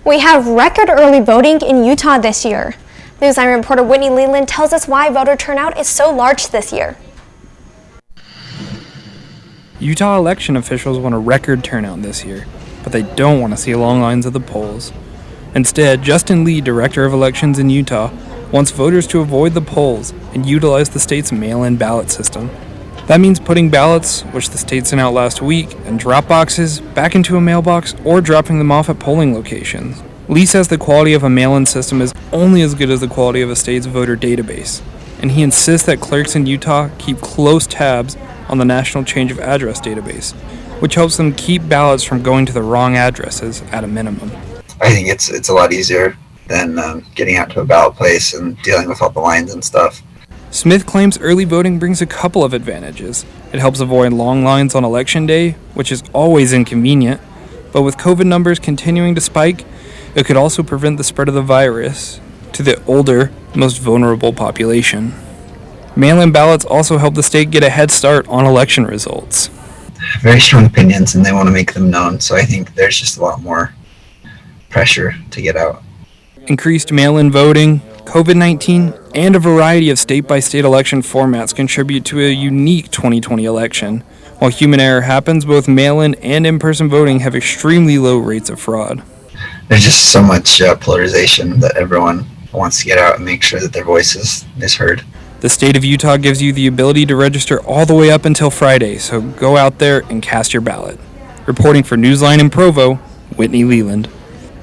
We have record early voting in Utah this year. Newsline reporter Whitney Leland tells us why voter turnout is so large this year. Utah election officials want a record turnout this year, but they don't want to see long lines at the polls. Instead, Justin Lee, director of elections in Utah, wants voters to avoid the polls and utilize the state's mail-in ballot system. That means putting ballots, which the state sent out last week, in drop boxes, back into a mailbox, or dropping them off at polling locations. Lee says the quality of a mail-in system is only as good as the quality of a state's voter database, and he insists that clerks in Utah keep close tabs on the National Change of Address database, which helps them keep ballots from going to the wrong addresses at a minimum. I think it's a lot easier than getting out to a ballot place and dealing with all the lines and stuff. Smith claims early voting brings a couple of advantages. It helps avoid long lines on election day, which is always inconvenient, but with COVID numbers continuing to spike, it could also prevent the spread of the virus to the older, most vulnerable population. Mail-in ballots also help the state get a head start on election results. Very strong opinions, and they want to make them known, so I think there's just a lot more pressure to get out. Increased mail-in voting, COVID-19, and a variety of state-by-state election formats contribute to a unique 2020 election. While human error happens, both mail-in and in-person voting have extremely low rates of fraud. There's just so much polarization that everyone wants to get out and make sure that their voice is heard. The state of Utah gives you the ability to register all the way up until Friday, so go out there and cast your ballot. Reporting for Newsline in Provo, Whitney Leland.